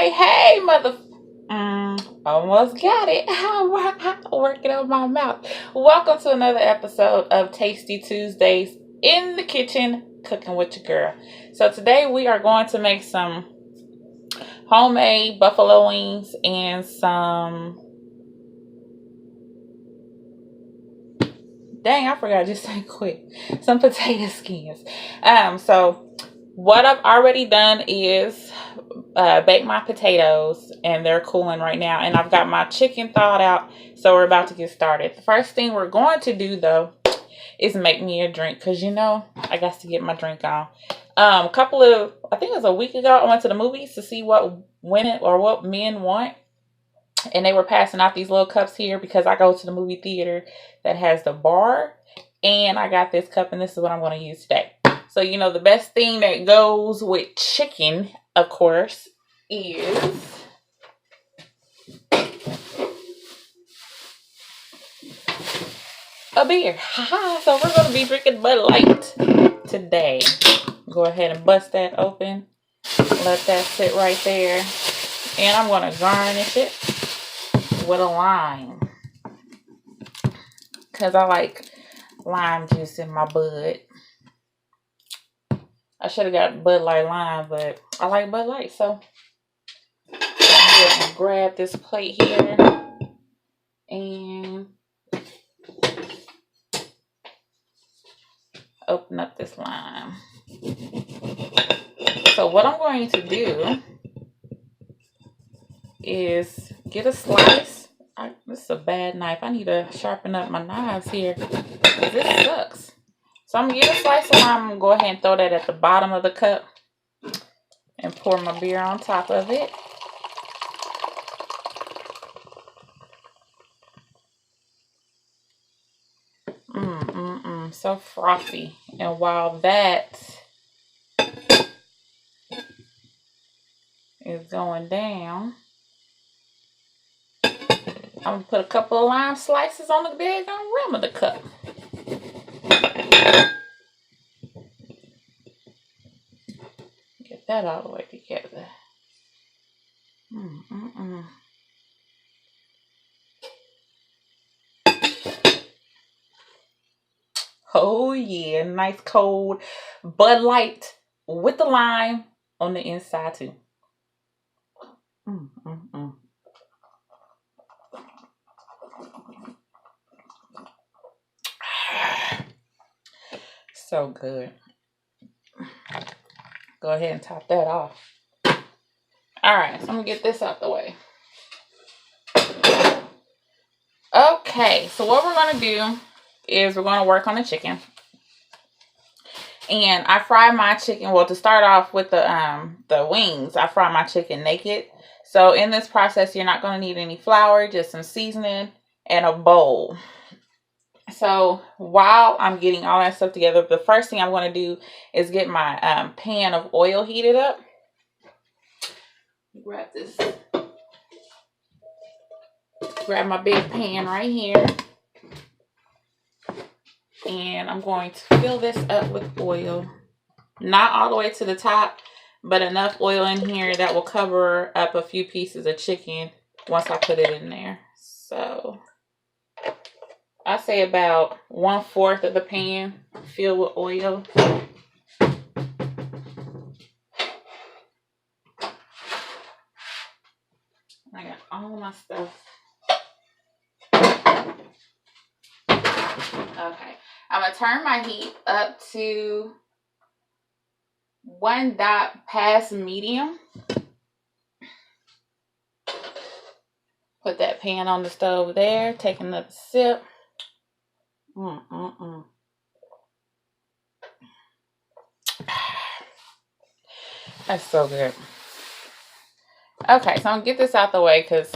Hey, mother. Almost got it. Working on my mouth. Welcome to another episode of Tasty Tuesdays in the kitchen, cooking with your girl. So today we are going to make some homemade buffalo wings and some. Dang, I forgot. Just say quick. Some potato skins. So what I've already done is bake my potatoes, and they're cooling right now. And I've got my chicken thawed out, so we're about to get started. The first thing we're going to do, though, is make me a drink, because I got to get my drink on. I think it was a week ago, I went to the movies to see what men want. And they were passing out these little cups here because I go to the movie theater that has the bar. And I got this cup, and this is what I'm going to use today. So, the best thing that goes with chicken, of course, is a beer. So we're going to be drinking Bud Light today. Go ahead and bust that open. Let that sit right there. And I'm going to garnish it with a lime, because I like lime juice in my Bud. I should have got Bud Light lime, but I like Bud Light, so I'm going to grab this plate here and open up this lime. So what I'm going to do is get a slice. This is a bad knife. I need to sharpen up my knives here, because this sucks. So I'm going to get a slice of lime. I'm going to go ahead and throw that at the bottom of the cup and pour my beer on top of it. So frothy. And while that is going down, I'm going to put a couple of lime slices on the daggone rim of the cup. Get that all the way together. Oh yeah, nice cold Bud Light with the lime on the inside too. So good. Go ahead and top that off. Alright, so I'm going to get this out the way. Okay, so what we're going to do is we're going to work on the chicken. And I fry my chicken, well, to start off with the wings, I fry my chicken naked. So in this process, you're not going to need any flour, just some seasoning and a bowl. So while I'm getting all that stuff together, the first thing I'm going to do is get my pan of oil heated up. Grab my big pan right here. And I'm going to fill this up with oil. Not all the way to the top, but enough oil in here that will cover up a few pieces of chicken once I put it in there. So I say about 1/4 of the pan filled with oil. I got all my stuff. Okay, I'm going to turn my heat up to 1 dot past medium. Put that pan on the stove there. Take another sip. That's so good. Okay, so I'm going to get this out the way, because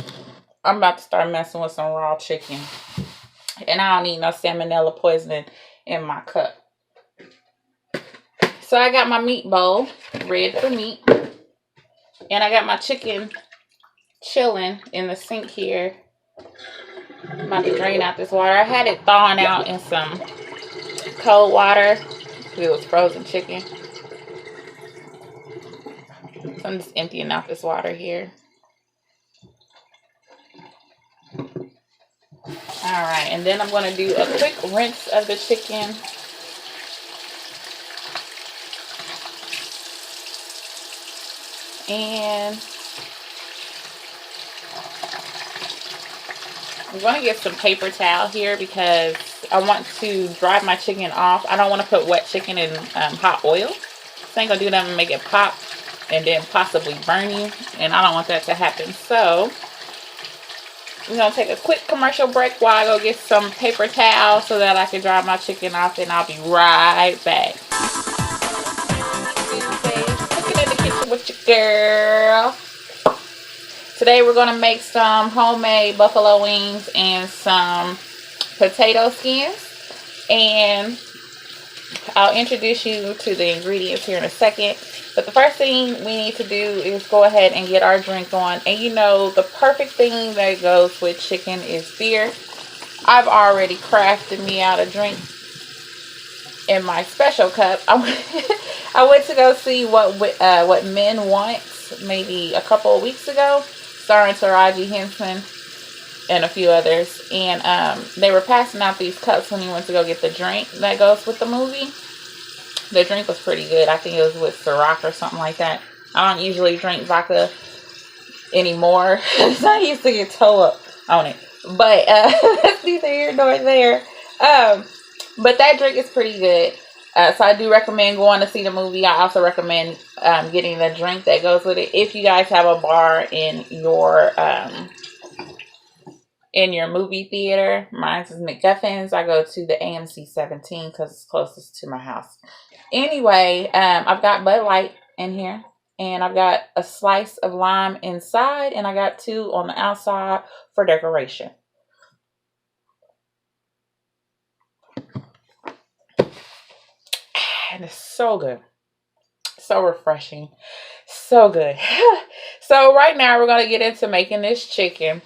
I'm about to start messing with some raw chicken. And I don't need no salmonella poisoning in my cup. So I got my meat bowl ready for meat. And I got my chicken chilling in the sink here. I'm about to drain out this water. I had it thawing out in some cold water because it was frozen chicken. So I'm just emptying out this water here. Alright, and then I'm going to do a quick rinse of the chicken. And I'm going to get some paper towel here because I want to dry my chicken off. I don't want to put wet chicken in hot oil. So I ain't going to do that and make it pop and then possibly burn you. And I don't want that to happen. So we're going to take a quick commercial break while I go get some paper towel so that I can dry my chicken off, and I'll be right back. Cooking in the kitchen with your girl. Today we're going to make some homemade buffalo wings and some potato skins. And I'll introduce you to the ingredients here in a second. But the first thing we need to do is go ahead and get our drink on. And you know, the perfect thing that goes with chicken is beer. I've already crafted me out a drink in my special cup. I went to go see what Men Want maybe a couple of weeks ago, starring Taraji Henson and a few others. And they were passing out these cups when you went to go get the drink that goes with the movie. The drink was pretty good. I think it was with Ciroc or something like that. I don't usually drink vodka anymore. I used to get toe up on it. But that's neither here nor there. But that drink is pretty good. So I do recommend going to see the movie. I also recommend getting the drink that goes with it. If you guys have a bar in your movie theater, mine is McGuffin's. I go to the AMC 17 because it's closest to my house. Anyway, I've got Bud Light in here, and I've got a slice of lime inside, and I got 2 on the outside for decoration. And it's so good. So refreshing. So good. So right now we're going to get into making this chicken.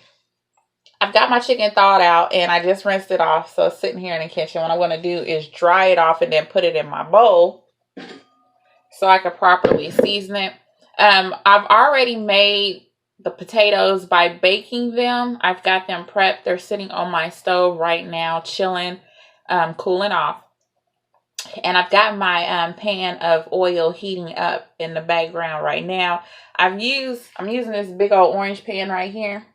I've got my chicken thawed out and I just rinsed it off. So it's sitting here in the kitchen. What I'm going to do is dry it off and then put it in my bowl so I can properly season it. I've already made the potatoes by baking them. I've got them prepped. They're sitting on my stove right now, chilling, cooling off. And I've got my pan of oil heating up in the background right now. I'm using this big old orange pan right here.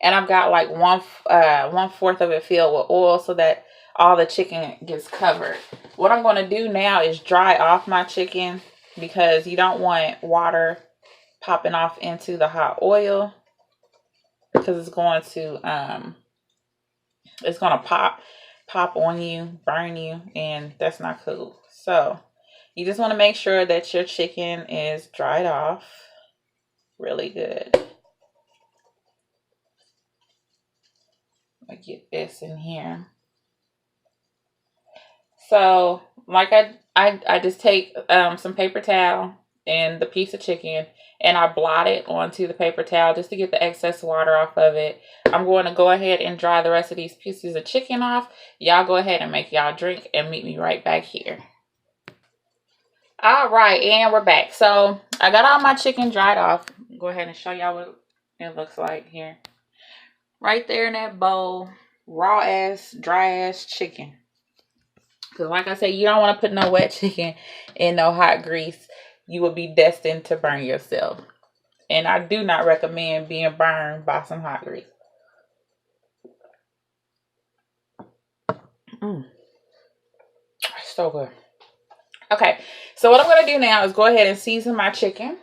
And I've got like 1/4 of it filled with oil so that all the chicken gets covered. What I'm going to do now is dry off my chicken because you don't want water popping off into the hot oil because it's going to pop on you, burn you, and that's not cool. So you just want to make sure that your chicken is dried off really good. I get this in here. So like I just take some paper towel and the piece of chicken and I blot it onto the paper towel just to get the excess water off of it. I'm going to go ahead and dry the rest of these pieces of chicken off. Y'all go ahead and make y'all drink and meet me right back here. All right, and we're back. So I got all my chicken dried off. Go ahead and show y'all what it looks like here. Right there in that bowl, raw ass, dry ass chicken. Because like I said, you don't want to put no wet chicken in no hot grease. You will be destined to burn yourself. And I do not recommend being burned by some hot grease. So good. Okay, so what I'm going to do now is go ahead and season my chicken.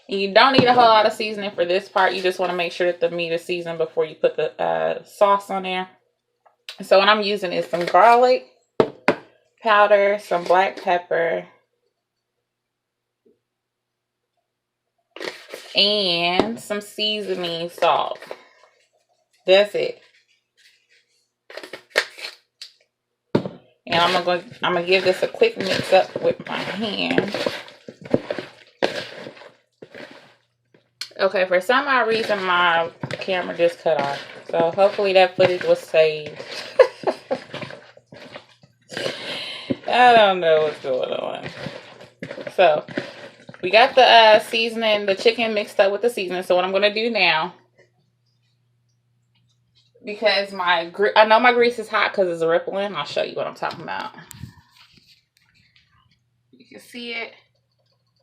You don't need a whole lot of seasoning for this part. You just want to make sure that the meat is seasoned before you put the sauce on there. So what I'm using is some garlic powder, some black pepper, and some seasoning salt. That's it. And I'm gonna give this a quick mix up with my hand. Okay, for some odd reason my camera just cut off. So So hopefully that footage was saved. I don't know what's going on. So we got the seasoning, the chicken mixed up with the seasoning. So what I'm going to do now, because I know my grease is hot because it's rippling. I'll show you what I'm talking about. You can see it.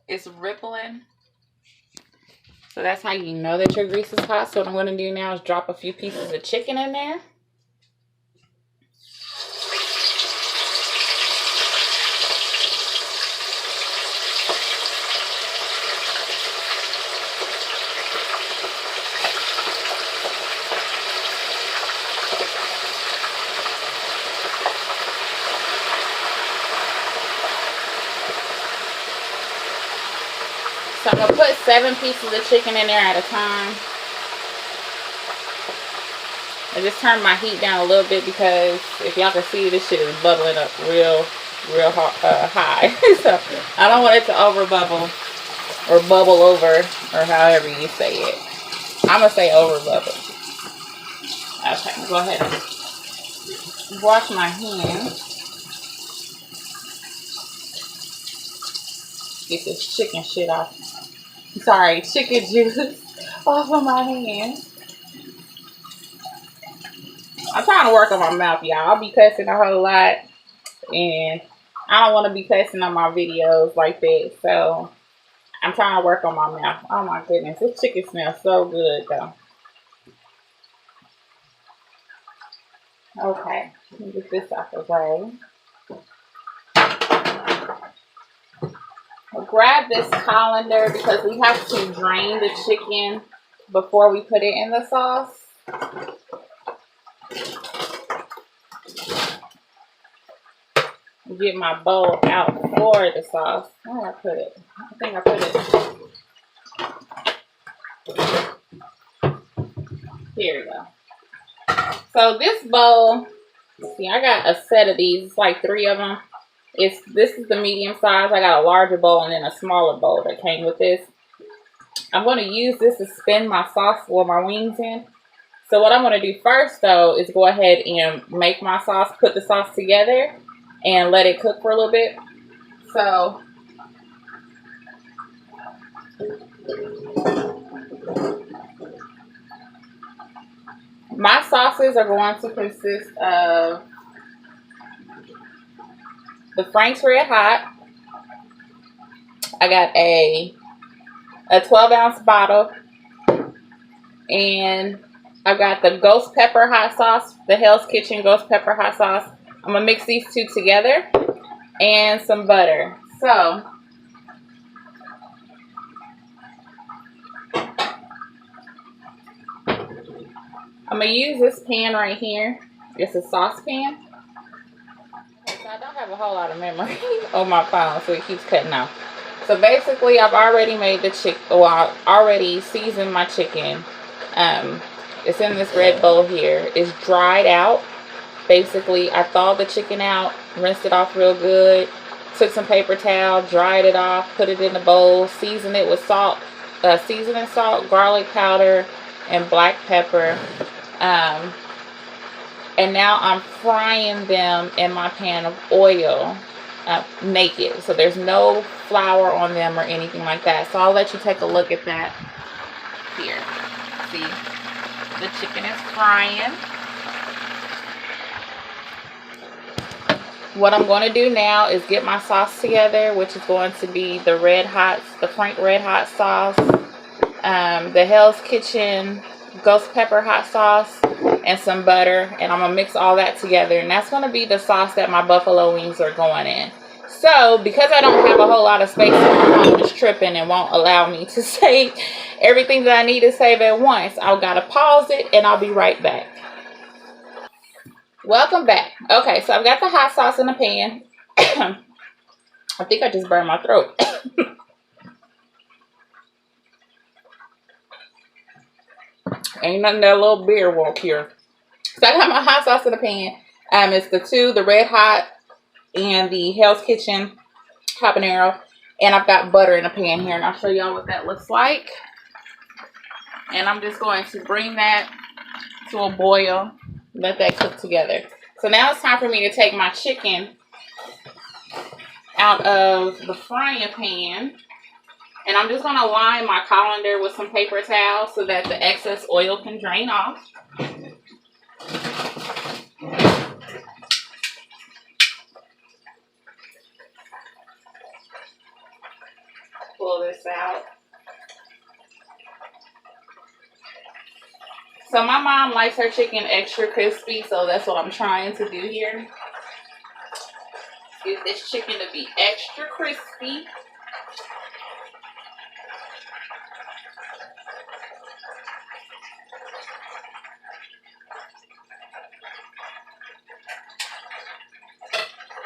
It's rippling. So that's how you know that your grease is hot. So what I'm going to do now is drop a few pieces of chicken in there. So I'm going to put 7 pieces of chicken in there at a time. I just turned my heat down a little bit because if y'all can see, this shit is bubbling up real high. So I don't want it to over bubble or bubble over or however you say it. I'm going to say over bubble. Okay, go ahead and wash my hands. Get this chicken shit off. Sorry, chicken juice off of my hands. I'm trying to work on my mouth, y'all. I'll be cussing a whole lot, and I don't want to be cussing on my videos like that. So I'm trying to work on my mouth. Oh my goodness, this chicken smells so good, though. Okay, let me get this out the way. I'll grab this colander because we have to drain the chicken before we put it in the sauce. Get my bowl out for the sauce. Where did I put it? I think I put it. Here we go. So this bowl, see, I got a set of these. It's like 3 of them. This is the medium size. I got a larger bowl and then a smaller bowl that came with this. I'm going to use this to spin my sauce or my wings in. So what I'm going to do first, though, is go ahead and make my sauce, put the sauce together, and let it cook for a little bit. So my sauces are going to consist of the Frank's Red Hot. I got a 12-ounce bottle, and I've got the Ghost Pepper hot sauce, the Hell's Kitchen Ghost Pepper hot sauce. I'm gonna mix these 2 together, and some butter. So I'm gonna use this pan right here. It's a saucepan. Okay, so I don't have a whole lot of memory on my phone, so it keeps cutting out. So basically, I've already made the chicken. Well, I already seasoned my chicken. It's in this red bowl here. It's dried out. Basically, I thawed the chicken out, rinsed it off real good, took some paper towel, dried it off, put it in the bowl, seasoned it with salt, seasoning salt, garlic powder, and black pepper. And now I'm frying them in my pan of oil, naked. So there's no flour on them or anything like that. So I'll let you take a look at that here. See, the chicken is frying. What I'm going to do now is get my sauce together, which is going to be the Frank Red Hot sauce, the Hell's Kitchen Ghost Pepper hot sauce, and some butter. And I'm going to mix all that together. And that's going to be the sauce that my buffalo wings are going in. So, because I don't have a whole lot of space, my phone is tripping and won't allow me to save everything that I need to save at once. I've got to pause it, and I'll be right back. Welcome back. Okay, so I've got the hot sauce in the pan. I think I just burned my throat. Ain't nothing that little beer won't cure. So I got my hot sauce in the pan. It's the Red Hot and the Hell's Kitchen habanero. And I've got butter in the pan here. And I'll show y'all what that looks like. And I'm just going to bring that to a boil. Let that cook together. So now it's time for me to take my chicken out of the frying pan. And I'm just going to line my colander with some paper towel so that the excess oil can drain off. Pull this out. So my mom likes her chicken extra crispy, so that's what I'm trying to do here. Get this chicken to be extra crispy.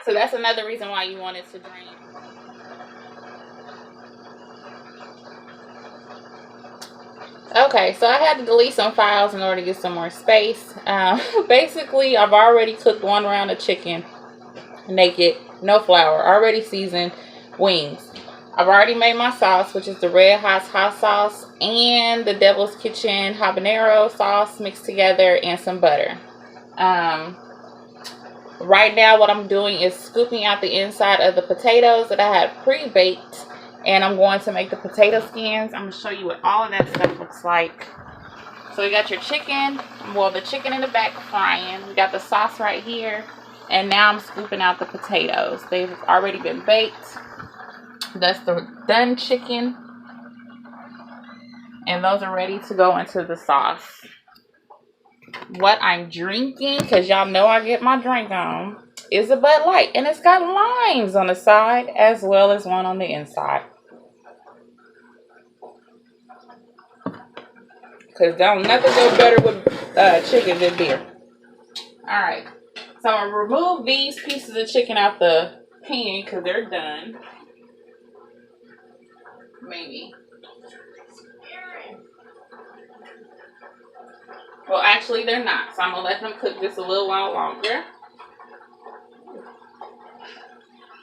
So that's another reason why you want it to drain. Okay, so I had to delete some files in order to get some more space. Basically, I've already cooked one round of chicken naked, no flour, already seasoned wings. I've already made my sauce, which is the Red hot sauce and the Devil's Kitchen habanero sauce mixed together and some butter. Right now what I'm doing is scooping out the inside of the potatoes that I had pre-baked, and I'm going to make the potato skins. I'm going to show you what all of that stuff looks like. So we got your chicken, well, the chicken in the back frying. We got the sauce right here, and now I'm scooping out the potatoes. They've already been baked. That's the done chicken, and those are ready to go into the sauce. What I'm drinking, because y'all know I get my drink on, is a Bud Light, and it's got limes on the side as well as one on the inside. Because don't nothing go better with chicken than beer. Alright, so I'm going to remove these pieces of chicken out the pan because they're done. Maybe. Well, actually, they're not. So I'm going to let them cook just a little while longer.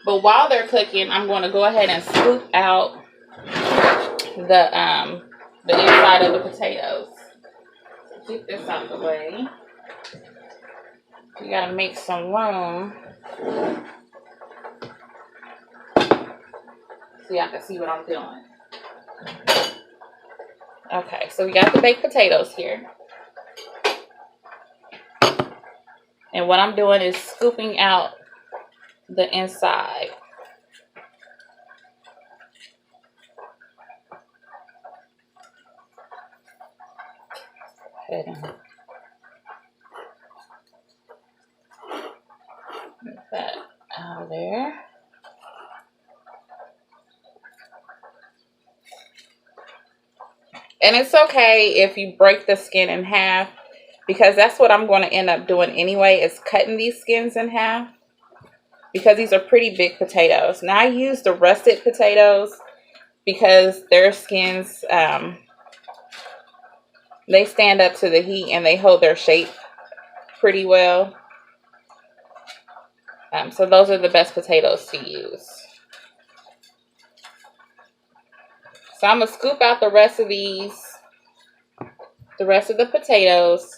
But while they're cooking, I'm going to go ahead and scoop out the inside of the potatoes. Get this out of the way. You got to make some room so y'all can see what I'm doing. Okay, so we got the baked potatoes here. And what I'm doing is scooping out the inside. Go ahead and get that out of there. And it's okay if you break the skin in half, because that's what I'm going to end up doing anyway, is cutting these skins in half, because these are pretty big potatoes. Now I use the russet potatoes because their skins, they stand up to the heat and they hold their shape pretty well. So those are the best potatoes to use. So I'm going to scoop out the rest of the potatoes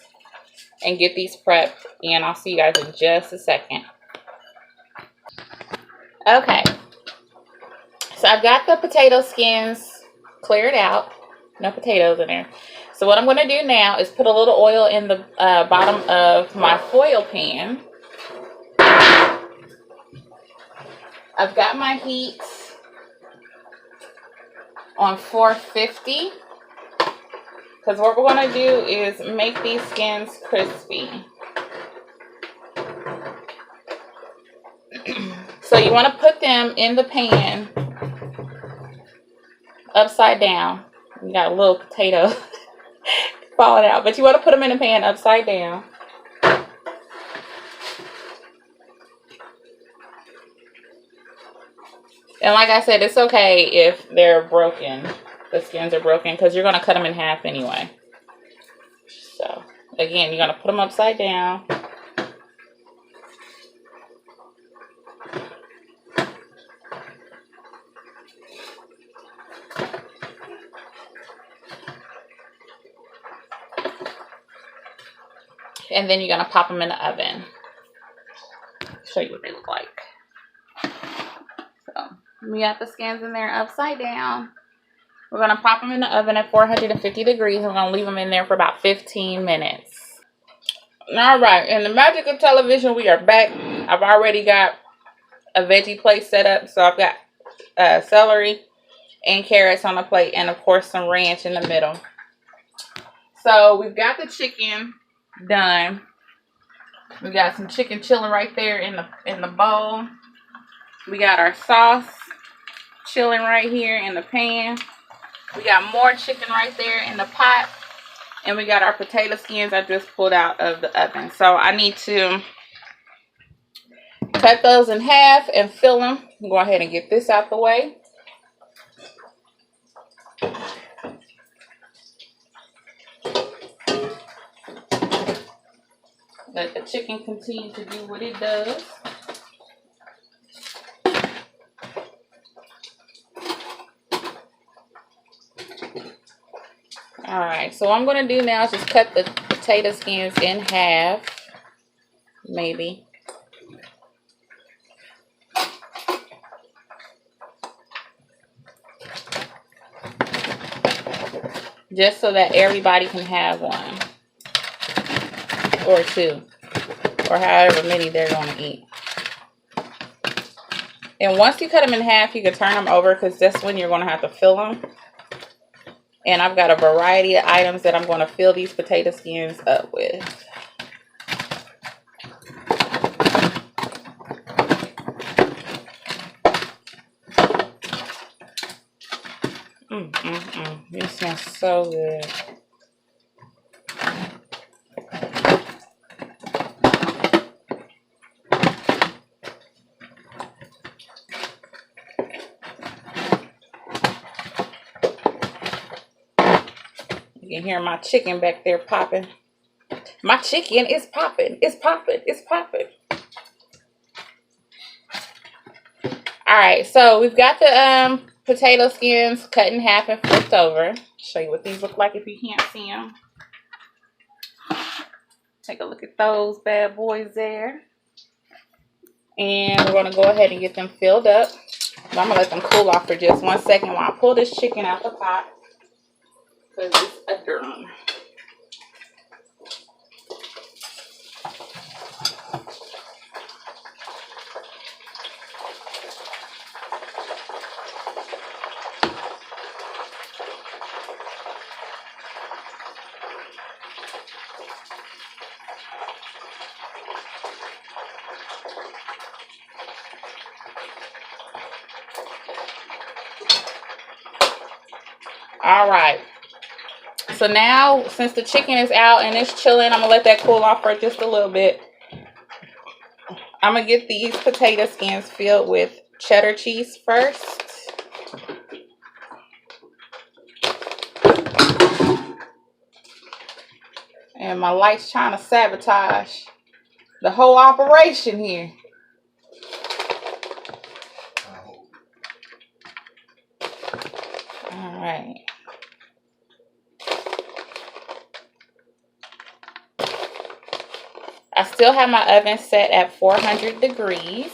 and get these prepped, and I'll see you guys in just a second. Okay, so I've got the potato skins cleared out. No potatoes in there. So what I'm going to do now is put a little oil in the bottom of my foil pan. I've got my heat on 450, because what we're going to do is make these skins crispy. So you want to put them in the pan upside down. You got a little potato falling out, but you want to put them in the pan upside down. And like I said, it's okay if they're broken. The skins are broken, because you're going to cut them in half anyway. So, again, you're going to put them upside down. And then you're going to pop them in the oven. Show you what they look like. So we got the skins in there upside down. We're going to pop them in the oven at 450 degrees. We're going to leave them in there for about 15 minutes. All right. In the magic of television, we are back. I've already got a veggie plate set up. So I've got celery and carrots on the plate. And, of course, some ranch in the middle. So we've got the chicken done. We got some chicken chilling right there in the bowl. We got our sauce chilling right here in the pan. We got more chicken right there in the pot. And we got our potato skins I just pulled out of the oven. So I need to cut those in half and fill them. Go ahead and get this out the way. Let the chicken continue to do what it does. Alright, so what I'm going to do now is just cut the potato skins in half. Maybe. Just so that everybody can have one. Or two. Or however many they're going to eat. And once you cut them in half, you can turn them over because that's when you're going to have to fill them. And I've got a variety of items that I'm going to fill these potato skins up with. This smells so good. You can hear my chicken back there popping. My chicken is popping. It's popping. It's popping. Alright, so we've got the potato skins cut in half and flipped over. Show you what these look like if you can't see them. Take a look at those bad boys there. And we're going to go ahead and get them filled up. I'm going to let them cool off for just 1 second while I pull this chicken out the pot. Because it's a drum. All right. So now, since the chicken is out and it's chilling, I'm going to let that cool off for just a little bit. I'm going to get these potato skins filled with cheddar cheese first. And my light's trying to sabotage the whole operation here. All right. I still have my oven set at 400 degrees.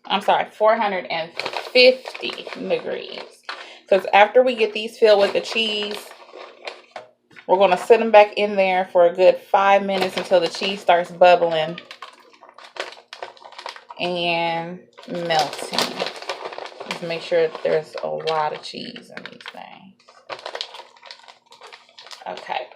I'm sorry, 450 degrees. Because after we get these filled with the cheese, we're going to sit them back in there for a good 5 minutes until the cheese starts bubbling and melting. Just make sure that there's a lot of cheese in these things. Okay.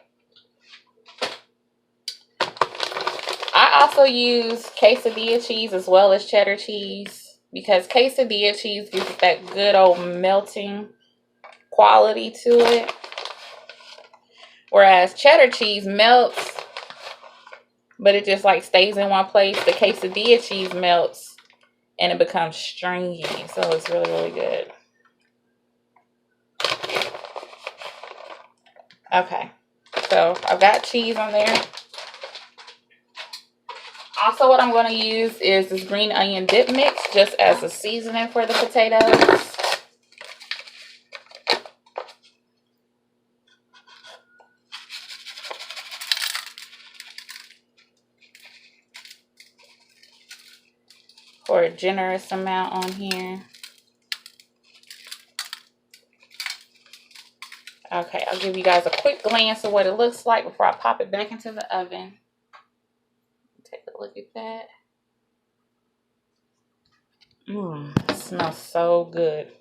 I also use quesadilla cheese as well as cheddar cheese because quesadilla cheese gives it that good old melting quality to it. Whereas cheddar cheese melts, but it just like stays in one place. The quesadilla cheese melts and it becomes stringy. So it's really, really good. Okay. So I've got cheese on there. Also, what I'm going to use is this green onion dip mix just as a seasoning for the potatoes. Pour a generous amount on here. Okay, I'll give you guys a quick glance of what it looks like before I pop it back into the oven. Take a look at that. It smells so good.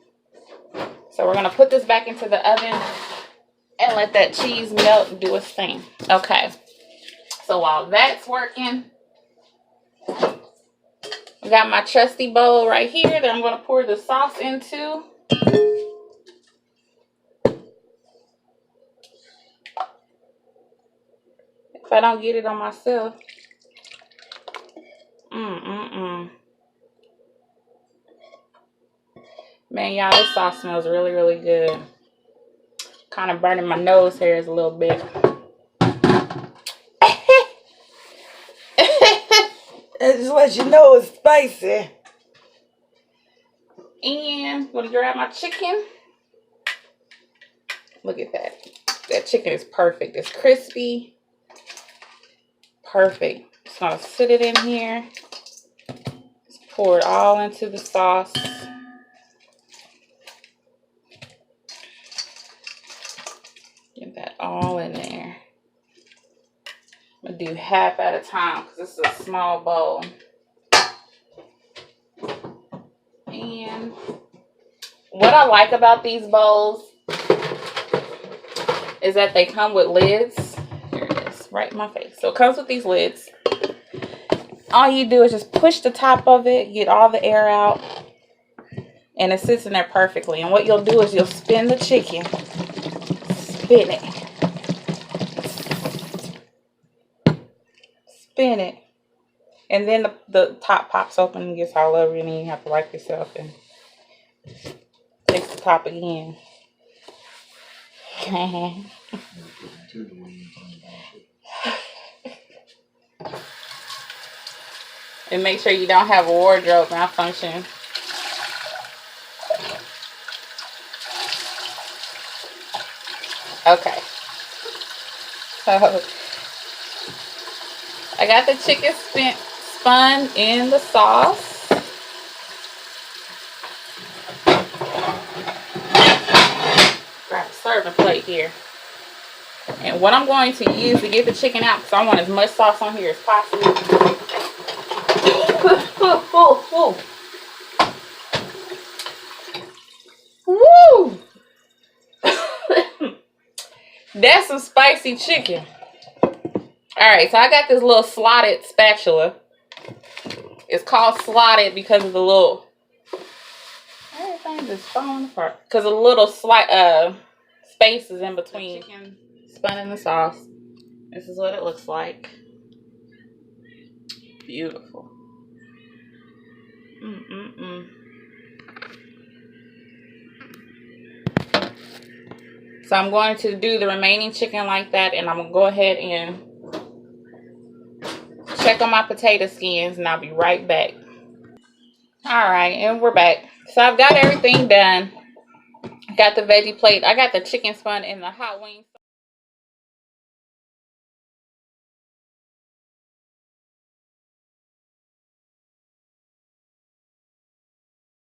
So we're gonna put this back into the oven and let that cheese melt and do its thing. Okay, so while that's working, I got my trusty bowl right here that I'm gonna pour the sauce into. If I don't get it on myself. Man, y'all, this sauce smells really, really good. Kind of burning my nose hairs a little bit. That just let you know it's spicy. And I'm gonna grab my chicken. Look at that. That chicken is perfect. It's crispy. Perfect. Just gonna sit it in here. Just pour it all into the sauce. Get that all in there. I'm gonna do half at a time because this is a small bowl. And what I like about these bowls is that they come with lids. Here it is, right in my face. So it comes with these lids. All you do is just push the top of it, get all the air out, and it sits in there perfectly. And what you'll do is you'll spin the chicken. Spin it. Spin it. And then the top pops open and gets all over you, and then you have to wipe yourself and fix the top again. And make sure you don't have a wardrobe malfunction. Okay. So I got the chicken spun in the sauce. Grab a serving plate here. And what I'm going to use to get the chicken out, because I want as much sauce on here as possible. Woo! That's some spicy chicken. Alright, so I got this little slotted spatula. It's called slotted because of the little... Everything just falling apart. Because of the little spaces in between. Chicken spun in the sauce. This is what it looks like. Beautiful. So I'm going to do the remaining chicken like that, and I'm going to go ahead and check on my potato skins, and I'll be right back. Alright, and we're back. So I've got everything done. Got the veggie plate. I got the chicken spun in the hot wings.